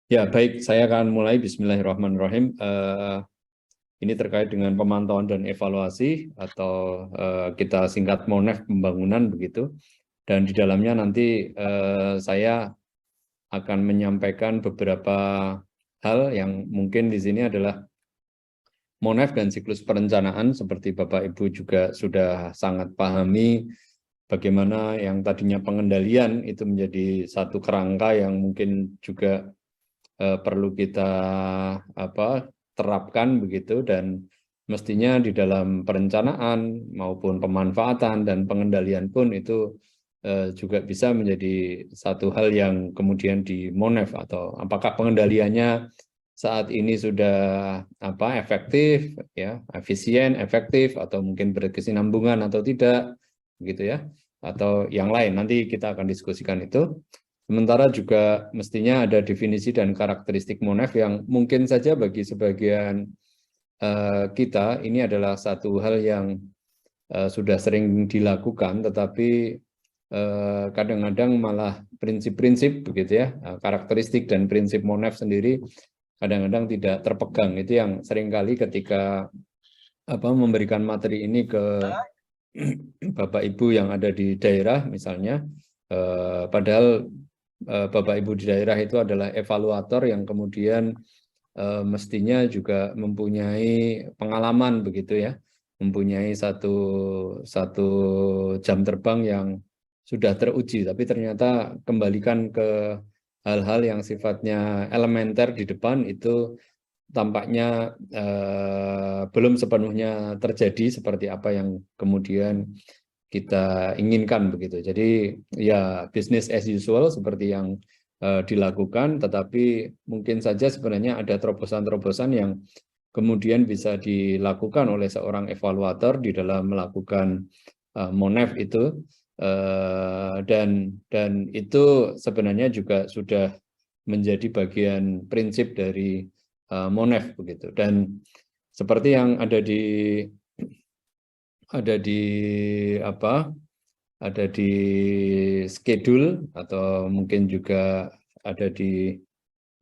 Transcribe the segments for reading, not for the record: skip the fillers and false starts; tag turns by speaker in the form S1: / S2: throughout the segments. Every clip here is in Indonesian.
S1: Ya, baik. Saya akan mulai. Bismillahirrahmanirrahim. Ini terkait dengan pemantauan dan evaluasi atau kita singkat MONEF pembangunan begitu. Dan di dalamnya nanti saya akan menyampaikan beberapa hal yang mungkin di sini adalah MONEF dan siklus perencanaan seperti Bapak Ibu juga sudah sangat pahami bagaimana yang tadinya pengendalian itu menjadi satu kerangka yang mungkin juga perlu kita terapkan begitu, dan mestinya di dalam perencanaan maupun pemanfaatan dan pengendalian pun itu juga bisa menjadi satu hal yang kemudian di MONEF, atau apakah pengendaliannya saat ini sudah efektif, ya, efisien, efektif, atau mungkin berkesinambungan atau tidak, begitu ya, atau yang lain. Nanti kita akan diskusikan itu. Sementara juga mestinya ada definisi dan karakteristik MONEF yang mungkin saja bagi sebagian kita ini adalah satu hal yang sudah sering dilakukan, tetapi kadang-kadang malah prinsip-prinsip begitu ya, karakteristik dan prinsip MONEF sendiri kadang-kadang tidak terpegang. Itu yang seringkali ketika memberikan materi ini ke Bapak Ibu yang ada di daerah misalnya, padahal Bapak Ibu di daerah itu adalah evaluator yang kemudian mestinya juga mempunyai pengalaman begitu ya, mempunyai satu jam terbang yang sudah teruji, tapi ternyata kembalikan ke hal-hal yang sifatnya elementer di depan itu tampaknya belum sepenuhnya terjadi seperti apa yang kemudian kita inginkan begitu. Jadi ya business as usual seperti yang dilakukan, tetapi mungkin saja sebenarnya ada terobosan-terobosan yang kemudian bisa dilakukan oleh seorang evaluator di dalam melakukan MONEF itu, dan itu sebenarnya juga sudah menjadi bagian prinsip dari MONEF begitu. Dan seperti yang ada di schedule, atau mungkin juga ada di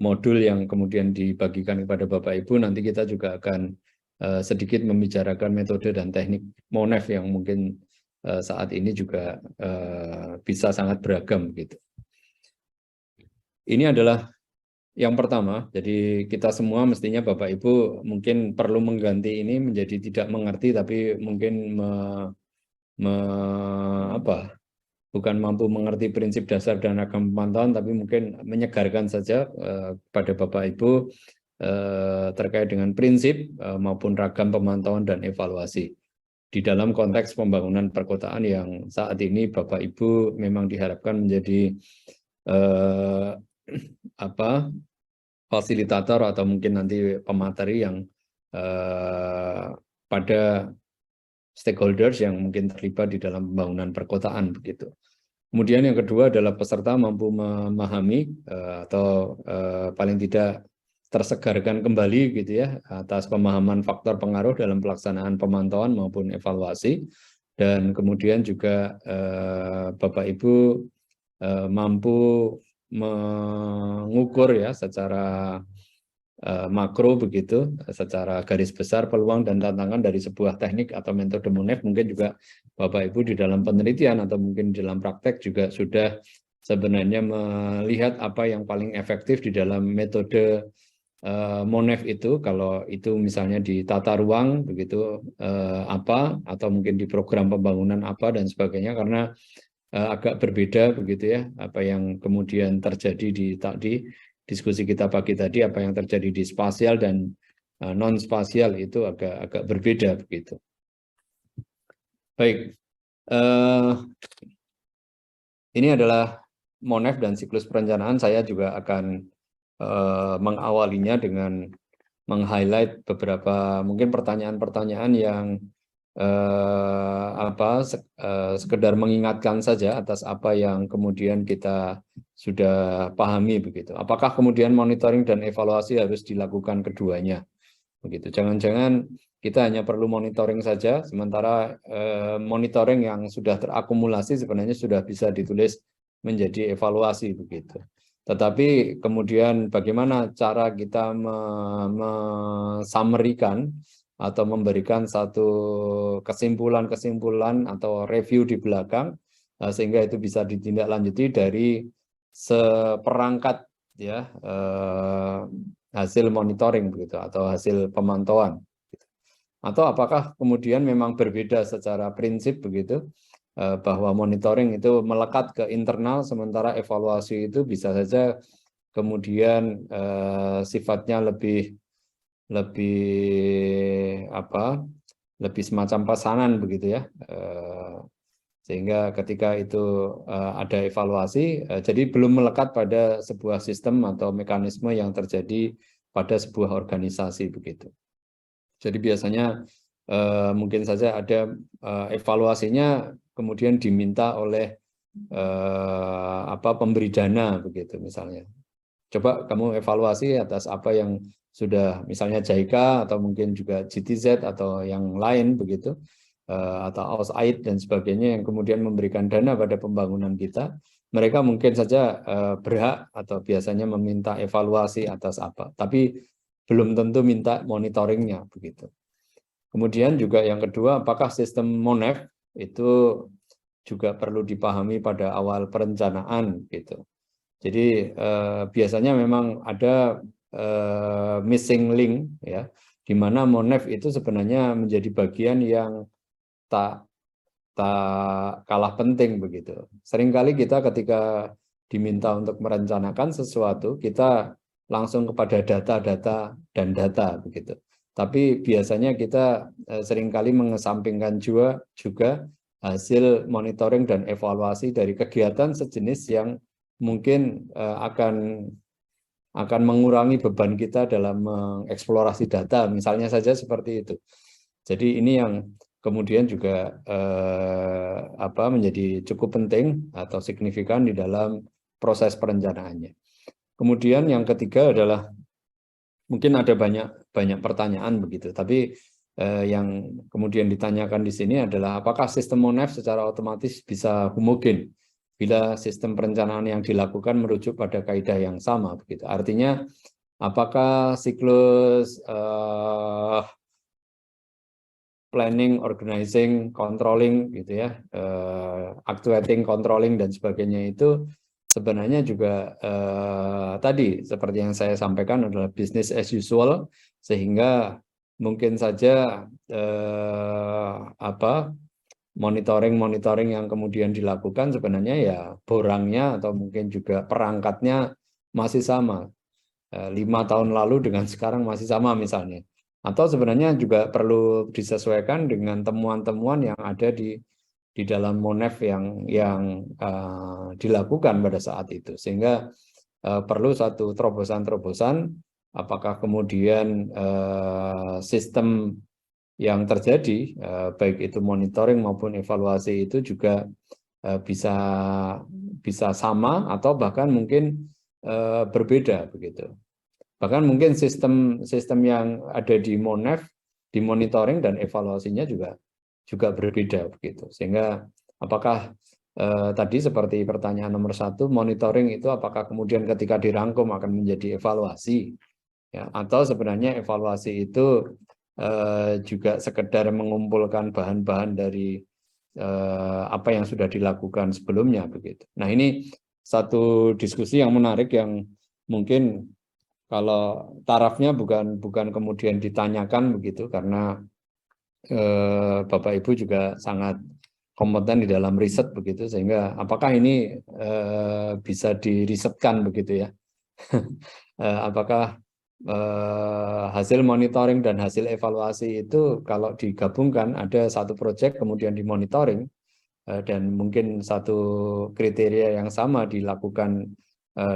S1: modul yang kemudian dibagikan kepada Bapak Ibu, nanti kita juga akan sedikit membicarakan metode dan teknik MONEF yang mungkin saat ini juga bisa sangat beragam gitu. Ini adalah yang pertama. Jadi kita semua mestinya Bapak Ibu mungkin perlu mengganti ini menjadi tidak mengerti, tapi mungkin bukan mampu mengerti prinsip dasar dan ragam pemantauan, tapi mungkin menyegarkan saja pada Bapak Ibu terkait dengan prinsip maupun ragam pemantauan dan evaluasi di dalam konteks pembangunan perkotaan yang saat ini Bapak Ibu memang diharapkan menjadi fasilitator atau mungkin nanti pemateri yang pada stakeholders yang mungkin terlibat di dalam pembangunan perkotaan begitu. Kemudian yang kedua adalah peserta mampu memahami atau paling tidak tersegarkan kembali gitu ya atas pemahaman faktor pengaruh dalam pelaksanaan pemantauan maupun evaluasi, dan kemudian juga Bapak Ibu mampu mengukur ya secara makro begitu, secara garis besar peluang dan tantangan dari sebuah teknik atau metode MONEF. Mungkin juga Bapak Ibu di dalam penelitian atau mungkin di dalam praktek juga sudah sebenarnya melihat apa yang paling efektif di dalam metode MONEF itu. Kalau itu misalnya di tata ruang begitu atau mungkin di program pembangunan apa dan sebagainya, karena agak berbeda begitu ya apa yang kemudian terjadi di diskusi kita pagi tadi, apa yang terjadi di spasial dan non spasial itu agak berbeda begitu. Baik, ini adalah MONEF dan siklus perencanaan. Saya juga akan mengawalinya dengan meng-highlight beberapa mungkin pertanyaan-pertanyaan yang sekedar mengingatkan saja atas apa yang kemudian kita sudah pahami begitu. Apakah kemudian monitoring dan evaluasi harus dilakukan keduanya begitu? Jangan-jangan kita hanya perlu monitoring saja, sementara monitoring yang sudah terakumulasi sebenarnya sudah bisa ditulis menjadi evaluasi begitu. Tetapi kemudian bagaimana cara kita summary-kan atau memberikan satu kesimpulan-kesimpulan atau review di belakang, sehingga itu bisa ditindaklanjuti dari seperangkat ya hasil monitoring begitu atau hasil pemantauan. Atau apakah kemudian memang berbeda secara prinsip begitu, bahwa monitoring itu melekat ke internal, sementara evaluasi itu bisa saja kemudian sifatnya lebih semacam pesanan begitu ya, sehingga ketika itu ada evaluasi, jadi belum melekat pada sebuah sistem atau mekanisme yang terjadi pada sebuah organisasi begitu. Jadi biasanya mungkin saja ada evaluasinya kemudian diminta oleh pemberi dana begitu misalnya. Coba kamu evaluasi atas apa yang sudah misalnya JICA atau mungkin juga GTZ atau yang lain begitu, atau AUSAID dan sebagainya yang kemudian memberikan dana pada pembangunan kita. Mereka mungkin saja berhak atau biasanya meminta evaluasi atas apa, tapi belum tentu minta monitoringnya begitu. Kemudian juga yang kedua, apakah sistem MONEF itu juga perlu dipahami pada awal perencanaan gitu. Jadi biasanya memang ada missing link ya, di mana MONEF itu sebenarnya menjadi bagian yang tak kalah penting begitu. Seringkali kita ketika diminta untuk merencanakan sesuatu, kita langsung kepada data-data dan data begitu. Tapi biasanya kita seringkali mengesampingkan juga hasil monitoring dan evaluasi dari kegiatan sejenis yang mungkin akan mengurangi beban kita dalam mengeksplorasi data, misalnya saja seperti itu. Jadi ini yang kemudian juga menjadi cukup penting atau signifikan di dalam proses perencanaannya. Kemudian yang ketiga adalah mungkin ada banyak pertanyaan begitu, tapi yang kemudian ditanyakan di sini adalah apakah sistem MONEF secara otomatis bisa homogen bila sistem perencanaan yang dilakukan merujuk pada kaidah yang sama begitu. Artinya apakah siklus planning, organizing, controlling gitu ya, actuating, controlling dan sebagainya itu sebenarnya juga tadi seperti yang saya sampaikan adalah business as usual, sehingga mungkin saja monitoring yang kemudian dilakukan sebenarnya ya borangnya atau mungkin juga perangkatnya masih sama, 5 tahun lalu dengan sekarang masih sama misalnya. Atau sebenarnya juga perlu disesuaikan dengan temuan-temuan yang ada di dalam MONEF yang dilakukan pada saat itu, sehingga perlu satu terobosan-terobosan. Apakah kemudian sistem yang terjadi baik itu monitoring maupun evaluasi itu juga bisa sama atau bahkan mungkin berbeda begitu. Bahkan mungkin sistem yang ada di MONEF, di monitoring dan evaluasinya juga berbeda begitu. Sehingga apakah tadi seperti pertanyaan nomor 1, monitoring itu apakah kemudian ketika dirangkum akan menjadi evaluasi ya, atau sebenarnya evaluasi itu juga sekedar mengumpulkan bahan-bahan dari apa yang sudah dilakukan sebelumnya begitu. Nah, ini satu diskusi yang menarik yang mungkin kalau tarafnya bukan kemudian ditanyakan begitu, karena Bapak Ibu juga sangat kompeten di dalam riset begitu, sehingga apakah ini bisa dirisetkan begitu ya? Apakah hasil monitoring dan hasil evaluasi itu kalau digabungkan ada satu proyek kemudian dimonitoring dan mungkin satu kriteria yang sama dilakukan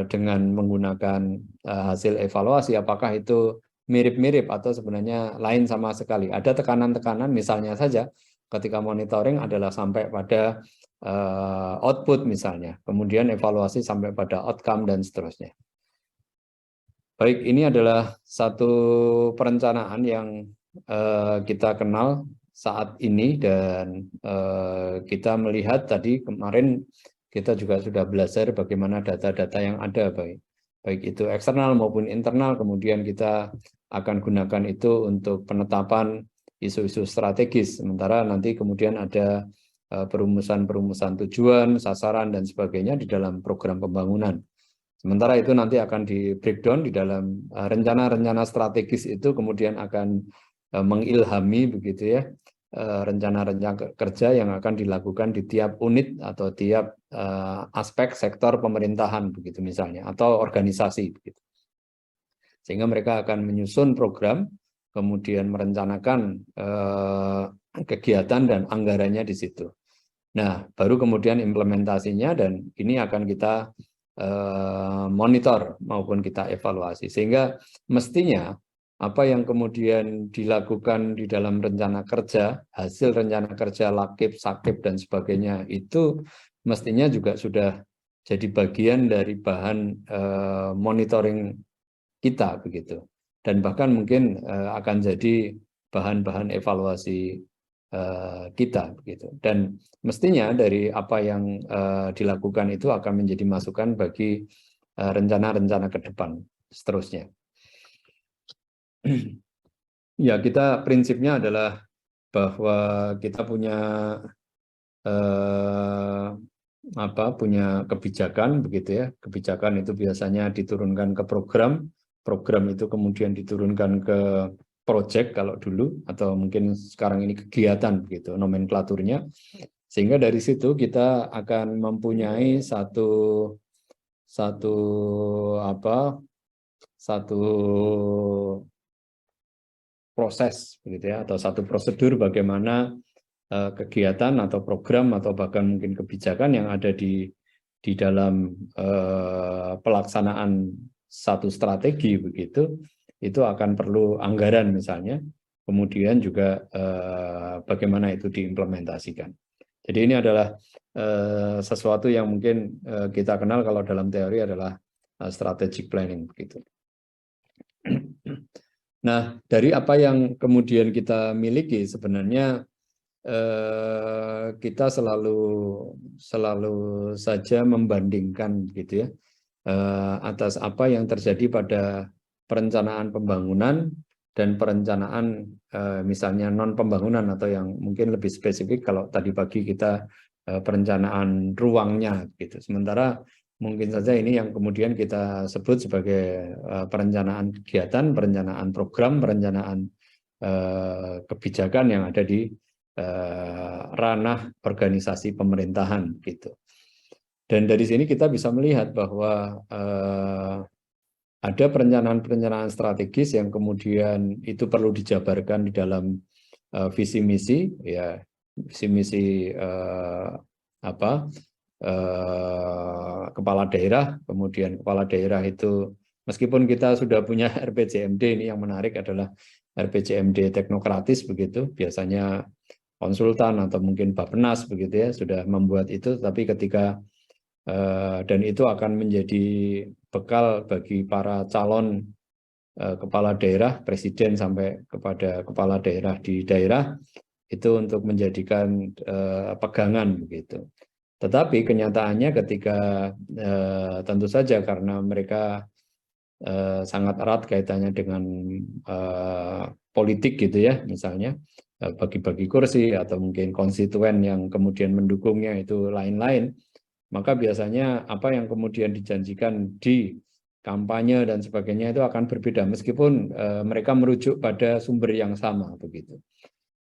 S1: dengan menggunakan hasil evaluasi, apakah itu mirip-mirip atau sebenarnya lain sama sekali? Ada tekanan-tekanan, misalnya saja ketika monitoring adalah sampai pada output misalnya, kemudian evaluasi sampai pada outcome dan seterusnya. Baik, ini adalah satu perencanaan yang kita kenal saat ini, dan kita melihat tadi kemarin kita juga sudah belajar bagaimana data-data yang ada, baik baik itu eksternal maupun internal, kemudian kita akan gunakan itu untuk penetapan isu-isu strategis, sementara nanti kemudian ada perumusan-perumusan tujuan, sasaran, dan sebagainya di dalam program pembangunan. Sementara itu nanti akan di breakdown di dalam rencana-rencana strategis itu, kemudian akan mengilhami begitu ya rencana-rencana kerja yang akan dilakukan di tiap unit atau tiap aspek sektor pemerintahan begitu misalnya, atau organisasi begitu. Sehingga mereka akan menyusun program, kemudian merencanakan kegiatan dan anggarannya di situ. Nah, baru kemudian implementasinya, dan ini akan kita monitor maupun kita evaluasi. Sehingga mestinya apa yang kemudian dilakukan di dalam rencana kerja, hasil rencana kerja, lakip, sakip, dan sebagainya, itu mestinya juga sudah jadi bagian dari bahan monitoring kita begitu, dan bahkan mungkin akan jadi bahan-bahan evaluasi kita begitu. Dan mestinya dari apa yang dilakukan itu akan menjadi masukan bagi rencana-rencana ke depan seterusnya. Ya, kita prinsipnya adalah bahwa kita punya punya kebijakan begitu ya. Kebijakan itu biasanya diturunkan ke program, program itu kemudian diturunkan ke project kalau dulu, atau mungkin sekarang ini kegiatan begitu nomenklaturnya. Sehingga dari situ kita akan mempunyai satu proses begitu ya, atau satu prosedur bagaimana kegiatan atau program atau bahkan mungkin kebijakan yang ada di dalam pelaksanaan satu strategi begitu, itu akan perlu anggaran misalnya, kemudian juga bagaimana itu diimplementasikan. Jadi ini adalah sesuatu yang mungkin kita kenal kalau dalam teori adalah strategic planning begitu. Nah, dari apa yang kemudian kita miliki sebenarnya kita selalu saja membandingkan gitu ya atas apa yang terjadi pada perencanaan pembangunan dan perencanaan misalnya non pembangunan, atau yang mungkin lebih spesifik kalau tadi pagi kita perencanaan ruangnya gitu. Sementara mungkin saja ini yang kemudian kita sebut sebagai perencanaan kegiatan, perencanaan program, perencanaan kebijakan yang ada di ranah organisasi pemerintahan gitu. Dan dari sini kita bisa melihat bahwa ada perencanaan-perencanaan strategis yang kemudian itu perlu dijabarkan di dalam visi misi ya, visi misi kepala daerah. Kemudian kepala daerah itu meskipun kita sudah punya RPJMD, ini yang menarik adalah RPJMD teknokratis begitu, biasanya konsultan atau mungkin Bappenas begitu ya sudah membuat itu, tapi ketika dan itu akan menjadi bekal bagi para calon kepala daerah, presiden sampai kepada kepala daerah di daerah, itu untuk menjadikan pegangan begitu. Tetapi kenyataannya ketika tentu saja karena mereka sangat erat kaitannya dengan politik gitu ya, misalnya bagi-bagi kursi atau mungkin konstituen yang kemudian mendukungnya itu lain-lain, maka biasanya apa yang kemudian dijanjikan di kampanye dan sebagainya itu akan berbeda meskipun mereka merujuk pada sumber yang sama begitu.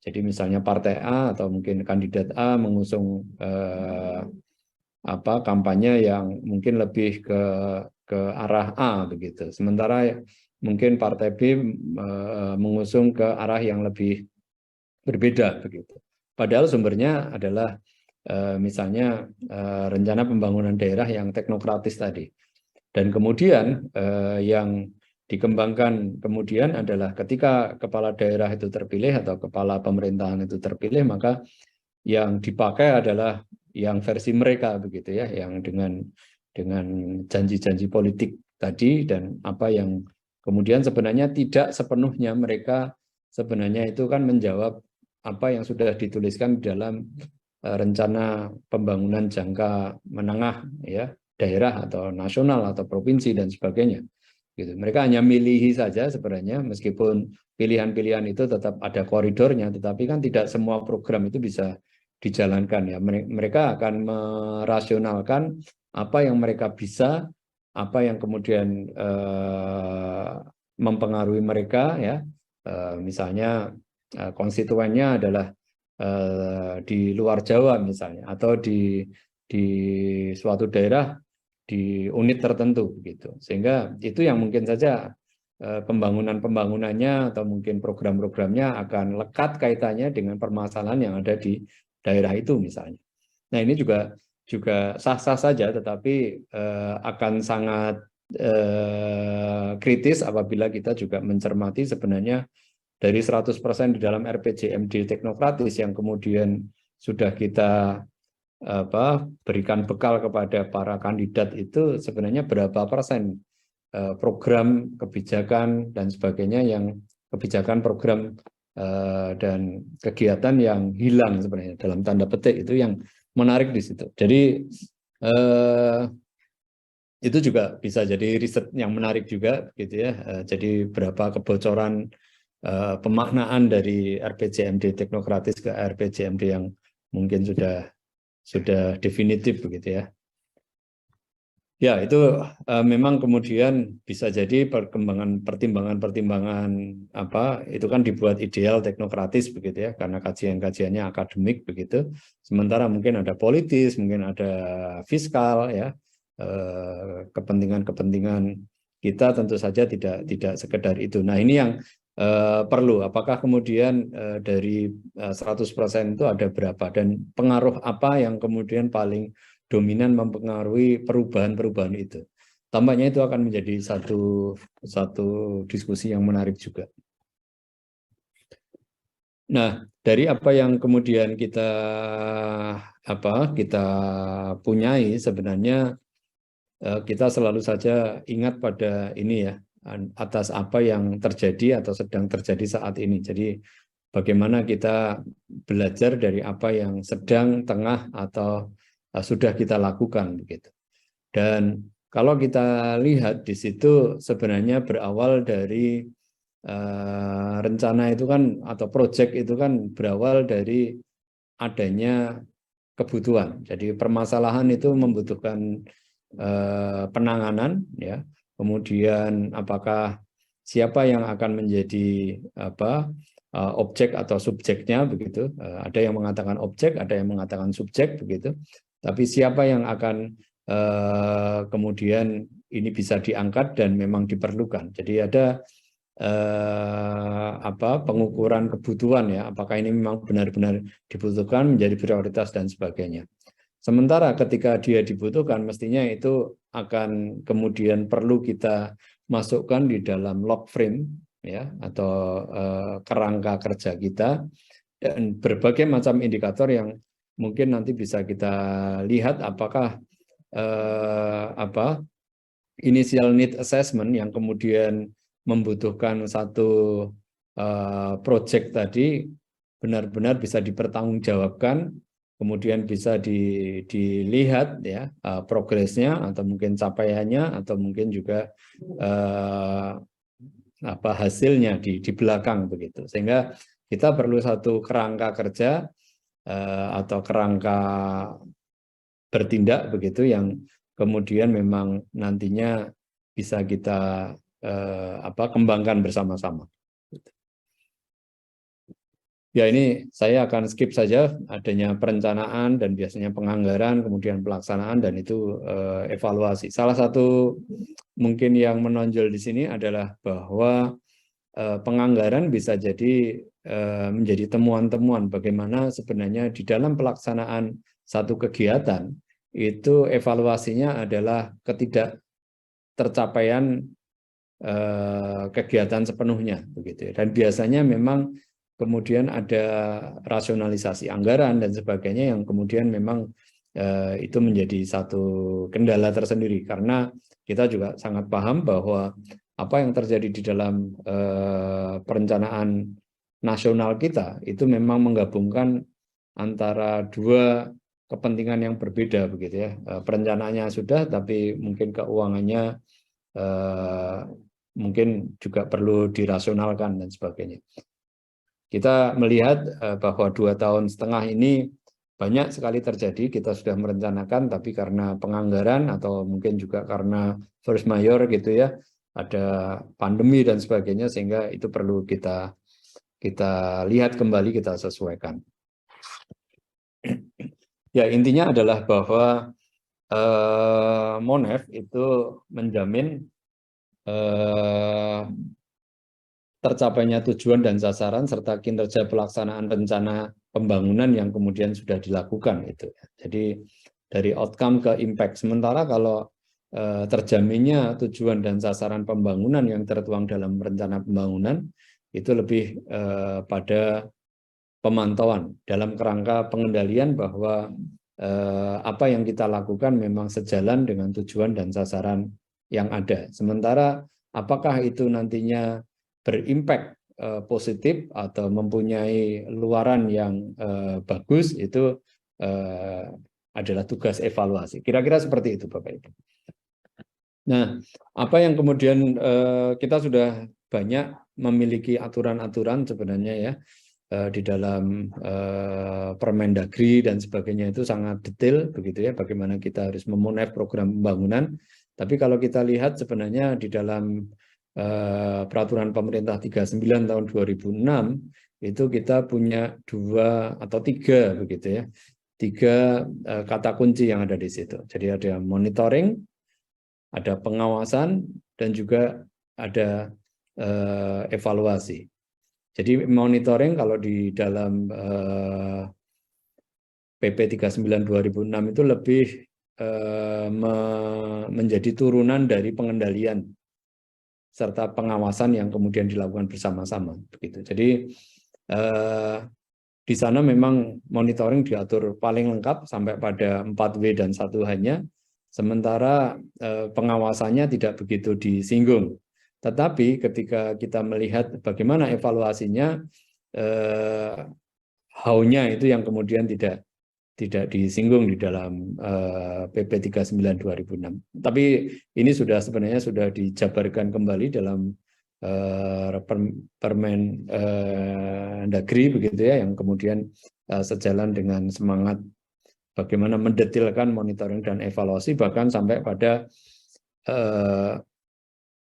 S1: Jadi misalnya partai A atau mungkin kandidat A mengusung kampanye yang mungkin lebih ke arah A begitu. Sementara mungkin partai B mengusung ke arah yang lebih berbeda begitu. Padahal sumbernya adalah misalnya rencana pembangunan daerah yang teknokratis tadi. Dan kemudian yang dikembangkan kemudian adalah ketika kepala daerah itu terpilih atau kepala pemerintahan itu terpilih, maka yang dipakai adalah yang versi mereka begitu ya, yang dengan janji-janji politik tadi, dan apa yang kemudian sebenarnya tidak sepenuhnya mereka sebenarnya itu kan menjawab apa yang sudah dituliskan dalam rencana pembangunan jangka menengah ya, daerah atau nasional atau provinsi dan sebagainya. Gitu. Mereka hanya milihi saja sebenarnya, meskipun pilihan-pilihan itu tetap ada koridornya, tetapi kan tidak semua program itu bisa dijalankan ya. Mereka akan merasionalkan apa yang mereka bisa, apa yang kemudian mempengaruhi mereka ya. Misalnya konstituennya adalah di luar Jawa misalnya, atau di suatu daerah di unit tertentu gitu. Sehingga itu yang mungkin saja pembangunannya atau mungkin program-programnya akan lekat kaitannya dengan permasalahan yang ada di daerah itu misalnya. Nah, ini juga sah-sah saja, tetapi akan sangat kritis apabila kita juga mencermati sebenarnya dari 100% di dalam RPJMD teknokratis yang kemudian sudah kita berikan bekal kepada para kandidat itu sebenarnya berapa persen program, kebijakan dan sebagainya, yang kebijakan, program dan kegiatan yang hilang sebenarnya dalam tanda petik, itu yang menarik di situ. Jadi itu juga bisa jadi riset yang menarik juga gitu ya. Jadi berapa kebocoran pemaknaan dari RPJMD teknokratis ke RPJMD yang mungkin sudah definitif begitu ya. Ya, itu memang kemudian bisa jadi pertimbangan-pertimbangan itu kan dibuat ideal teknokratis begitu ya, karena kajian-kajiannya akademik begitu. Sementara mungkin ada politis, mungkin ada fiskal ya, kepentingan-kepentingan kita tentu saja tidak sekedar itu. Nah, ini yang perlu, apakah kemudian dari 100% itu ada berapa dan pengaruh apa yang kemudian paling dominan mempengaruhi perubahan-perubahan itu. Tampaknya itu akan menjadi satu diskusi yang menarik juga. Nah, dari apa yang kemudian kita punyai, sebenarnya kita selalu saja ingat pada ini ya, atas apa yang terjadi atau sedang terjadi saat ini. Jadi bagaimana kita belajar dari apa yang sedang, tengah, atau sudah kita lakukan begitu. Dan kalau kita lihat di situ sebenarnya berawal dari rencana itu kan, atau proyek itu kan berawal dari adanya kebutuhan. Jadi permasalahan itu membutuhkan penanganan ya. Kemudian apakah siapa yang akan menjadi objek atau subjeknya begitu. Ada yang mengatakan objek, ada yang mengatakan subjek begitu. Tapi siapa yang akan kemudian ini bisa diangkat dan memang diperlukan. Jadi ada pengukuran kebutuhan ya, apakah ini memang benar-benar dibutuhkan, menjadi prioritas dan sebagainya. Sementara ketika dia dibutuhkan, mestinya itu akan kemudian perlu kita masukkan di dalam log frame ya, atau kerangka kerja kita, dan berbagai macam indikator yang mungkin nanti bisa kita lihat apakah initial need assessment yang kemudian membutuhkan satu project tadi benar-benar bisa dipertanggungjawabkan, kemudian bisa dilihat ya progresnya atau mungkin capaiannya, atau mungkin juga hasilnya di belakang begitu. Sehingga kita perlu satu kerangka kerja atau kerangka bertindak begitu yang kemudian memang nantinya bisa kita kembangkan bersama-sama. Ya, ini saya akan skip saja adanya perencanaan dan biasanya penganggaran, kemudian pelaksanaan, dan itu evaluasi. Salah satu mungkin yang menonjol di sini adalah bahwa penganggaran bisa jadi menjadi temuan-temuan bagaimana sebenarnya di dalam pelaksanaan satu kegiatan itu evaluasinya adalah ketidaktercapaian kegiatan sepenuhnya begitu. Dan biasanya memang kemudian ada rasionalisasi anggaran dan sebagainya yang kemudian memang itu menjadi satu kendala tersendiri, karena kita juga sangat paham bahwa apa yang terjadi di dalam perencanaan nasional kita itu memang menggabungkan antara dua kepentingan yang berbeda begitu ya. Perencanaannya sudah, tapi mungkin keuangannya mungkin juga perlu dirasionalkan dan sebagainya. Kita melihat bahwa 2,5 tahun ini banyak sekali terjadi, kita sudah merencanakan, tapi karena penganggaran atau mungkin juga karena force majeure gitu ya, ada pandemi dan sebagainya, sehingga itu perlu kita lihat kembali, kita sesuaikan. Ya, intinya adalah bahwa Monef itu menjamin tercapainya tujuan dan sasaran serta kinerja pelaksanaan rencana pembangunan yang kemudian sudah dilakukan itu. Jadi dari outcome ke impact. Sementara kalau terjaminnya tujuan dan sasaran pembangunan yang tertuang dalam rencana pembangunan itu lebih pada pemantauan dalam kerangka pengendalian bahwa apa yang kita lakukan memang sejalan dengan tujuan dan sasaran yang ada. Sementara apakah itu nantinya berimpact positif atau mempunyai luaran yang bagus, itu adalah tugas evaluasi. Kira-kira seperti itu Bapak Ibu. Nah, apa yang kemudian kita sudah banyak memiliki aturan-aturan sebenarnya ya di dalam Permendagri dan sebagainya, itu sangat detail begitu ya, bagaimana kita harus memonef program pembangunan. Tapi kalau kita lihat sebenarnya di dalam Peraturan Pemerintah 39 tahun 2006 itu kita punya 2 atau 3 begitu ya, 3 kata kunci yang ada di situ. Jadi ada monitoring, ada pengawasan, dan juga ada evaluasi. Jadi monitoring kalau di dalam PP 39 2006 itu lebih menjadi turunan dari pengendalian serta pengawasan yang kemudian dilakukan bersama-sama begitu. Jadi di sana memang monitoring diatur paling lengkap sampai pada 4W dan 1H-nya, sementara pengawasannya tidak begitu disinggung. Tetapi ketika kita melihat bagaimana evaluasinya, how-nya itu yang kemudian tidak disinggung di dalam PP 39 2006. Tapi ini sebenarnya sudah dijabarkan kembali dalam Permendagri begitu ya, yang kemudian sejalan dengan semangat bagaimana mendetilkan monitoring dan evaluasi, bahkan sampai pada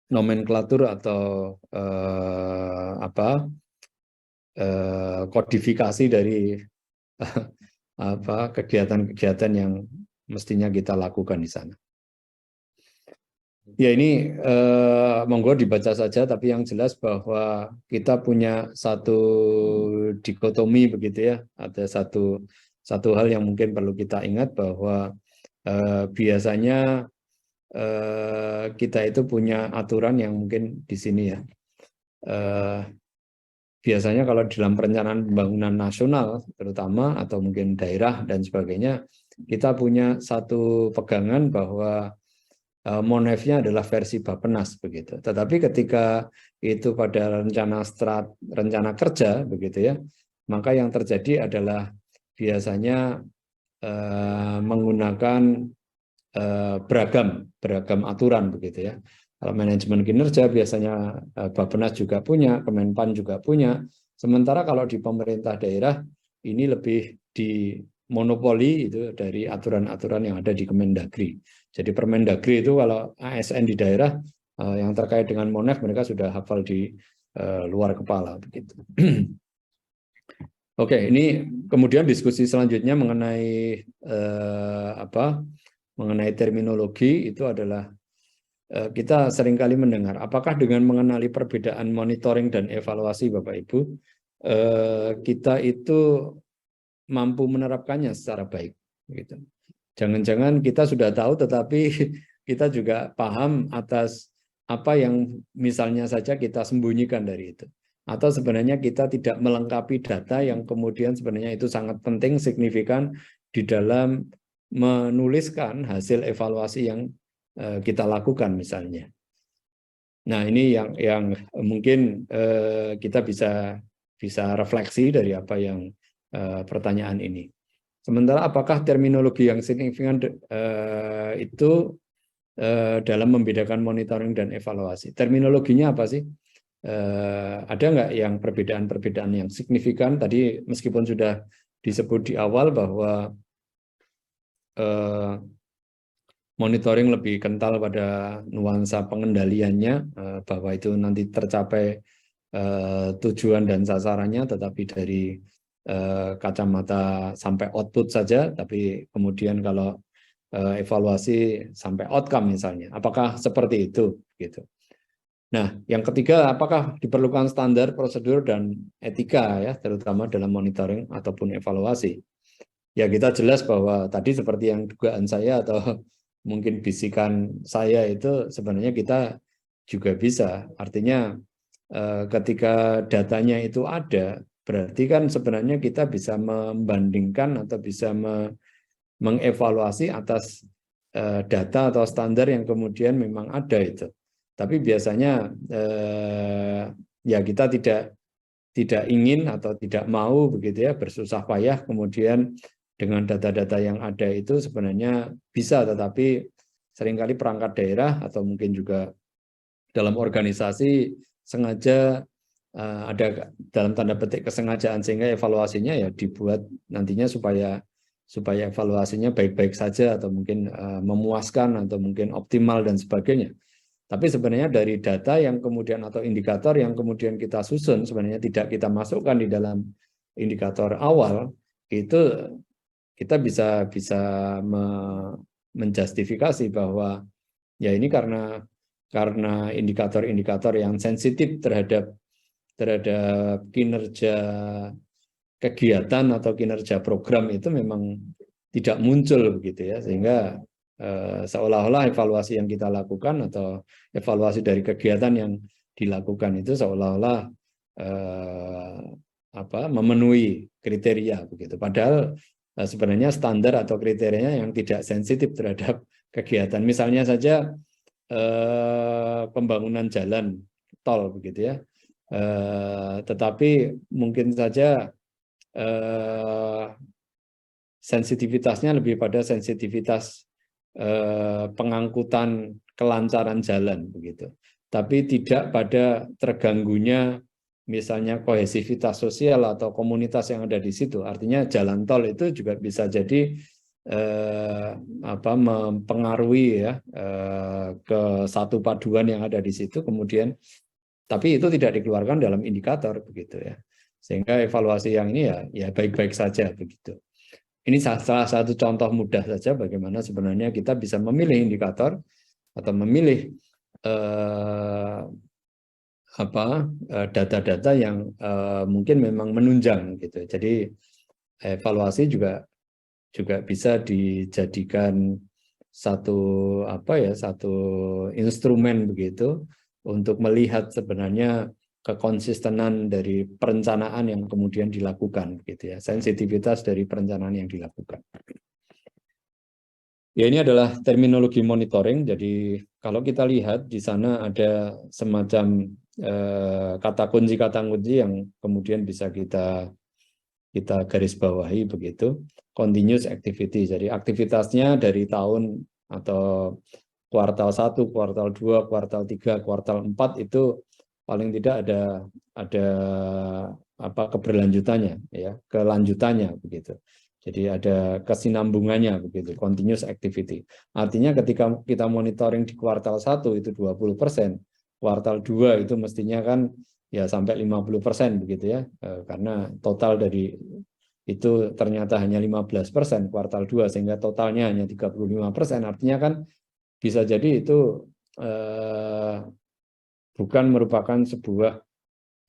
S1: nomenklatur atau kodifikasi dari kegiatan-kegiatan yang mestinya kita lakukan di sana. Ya, ini monggo dibaca saja, tapi yang jelas bahwa kita punya satu dikotomi begitu ya. Ada satu hal yang mungkin perlu kita ingat, bahwa biasanya kita itu punya aturan yang mungkin di sini ya. Biasanya kalau dalam perencanaan pembangunan nasional terutama, atau mungkin daerah dan sebagainya, kita punya satu pegangan bahwa monefnya adalah versi Bappenas begitu. Tetapi ketika itu pada rencana kerja begitu ya, maka yang terjadi adalah biasanya menggunakan beragam aturan begitu ya. Kalau manajemen kinerja biasanya Bappenas juga punya, Kemenpan juga punya. Sementara kalau di pemerintah daerah ini lebih dimonopoli itu dari aturan-aturan yang ada di Kemendagri. Jadi Permendagri itu kalau ASN di daerah yang terkait dengan Monef, mereka sudah hafal di luar kepala begitu. Oke, ini kemudian diskusi selanjutnya mengenai mengenai terminologi itu adalah kita seringkali mendengar, apakah dengan mengenali perbedaan monitoring dan evaluasi Bapak Ibu, kita itu mampu menerapkannya secara baik. Gitu. Jangan-jangan kita sudah tahu, tetapi kita juga paham atas apa yang misalnya saja kita sembunyikan dari itu. Atau sebenarnya kita tidak melengkapi data yang kemudian sebenarnya itu sangat penting, signifikan di dalam menuliskan hasil evaluasi yang kita lakukan misalnya. Nah, ini yang mungkin kita bisa refleksi dari apa yang pertanyaan ini. Sementara apakah terminologi yang signifikan itu dalam membedakan monitoring dan evaluasi? Terminologinya apa sih? Ada nggak yang perbedaan-perbedaan yang signifikan? Tadi meskipun sudah disebut di awal bahwa monitoring lebih kental pada nuansa pengendaliannya, bahwa itu nanti tercapai tujuan dan sasarannya, tetapi dari kacamata sampai output saja, tapi kemudian kalau evaluasi sampai outcome misalnya, apakah seperti itu gitu. Nah, yang ketiga, apakah diperlukan standar, prosedur, dan etika ya, terutama dalam monitoring ataupun evaluasi? Ya, kita jelas bahwa tadi seperti yang dugaan saya atau mungkin bisikan saya itu sebenarnya kita juga bisa. Artinya ketika datanya itu ada, berarti kan sebenarnya kita bisa membandingkan atau bisa mengevaluasi atas data atau standar yang kemudian memang ada itu. Tapi biasanya ya kita tidak ingin atau tidak mau begitu ya bersusah payah kemudian dengan data-data yang ada itu sebenarnya bisa, tetapi seringkali perangkat daerah atau mungkin juga dalam organisasi sengaja ada dalam tanda petik kesengajaan sehingga evaluasinya ya dibuat nantinya supaya evaluasinya baik-baik saja atau mungkin memuaskan atau mungkin optimal dan sebagainya. Tapi sebenarnya dari data yang kemudian atau indikator yang kemudian kita susun sebenarnya tidak kita masukkan di dalam indikator awal, itu kita bisa menjustifikasi bahwa ya ini karena indikator-indikator yang sensitif terhadap kinerja kegiatan atau kinerja program itu memang tidak muncul begitu ya, sehingga seolah-olah evaluasi yang kita lakukan atau evaluasi dari kegiatan yang dilakukan itu seolah-olah memenuhi kriteria begitu. Padahal sebenarnya standar atau kriterianya yang tidak sensitif terhadap kegiatan. Misalnya saja pembangunan jalan tol begitu ya. Tetapi mungkin saja sensitivitasnya lebih pada sensitivitas pengangkutan kelancaran jalan begitu, tapi tidak pada terganggunya misalnya kohesivitas sosial atau komunitas yang ada di situ. Artinya jalan tol itu juga bisa jadi mempengaruhi ya ke satu paduan yang ada di situ, kemudian tapi itu tidak dikeluarkan dalam indikator begitu ya, sehingga evaluasi yang ini ya baik-baik saja begitu. Ini salah satu contoh mudah saja bagaimana sebenarnya kita bisa memilih indikator atau memilih data-data yang mungkin memang menunjang gitu. Jadi evaluasi juga bisa dijadikan satu instrumen begitu untuk melihat sebenarnya kekonsistenan dari perencanaan yang kemudian dilakukan gitu ya, sensitivitas dari perencanaan yang dilakukan. Ya, ini adalah terminologi monitoring. Jadi kalau kita lihat di sana ada semacam kata kunci yang kemudian bisa kita garis bawahi begitu. Continuous activity. Jadi aktivitasnya dari tahun atau kuartal 1, kuartal 2, kuartal 3, kuartal 4 itu paling tidak ada keberlanjutannya ya, kelanjutannya begitu. Jadi ada kesinambungannya begitu, continuous activity. Artinya ketika kita monitoring di kuartal 1 itu 20%, kuartal 2 itu mestinya kan ya sampai 50% begitu ya. Karena total dari itu ternyata hanya 15% kuartal 2 sehingga totalnya hanya 35%. Artinya kan bisa jadi itu bukan merupakan sebuah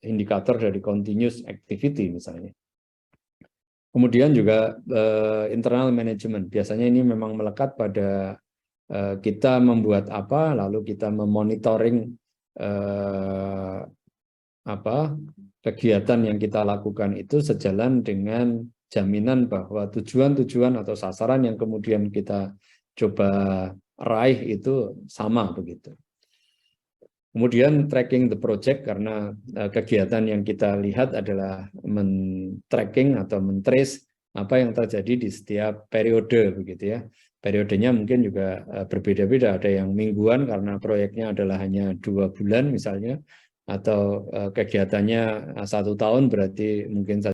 S1: indikator dari continuous activity misalnya. Kemudian juga internal management. Biasanya ini memang melekat pada kita membuat apa, lalu kita memonitoring kegiatan yang kita lakukan itu sejalan dengan jaminan bahwa tujuan-tujuan atau sasaran yang kemudian kita coba raih itu sama begitu. Kemudian tracking the project, karena kegiatan yang kita lihat adalah men-tracking atau men-trace apa yang terjadi di setiap periode begitu ya. Periodenya mungkin juga berbeda-beda, ada yang mingguan karena proyeknya adalah hanya 2 bulan misalnya, atau kegiatannya 1 tahun berarti mungkin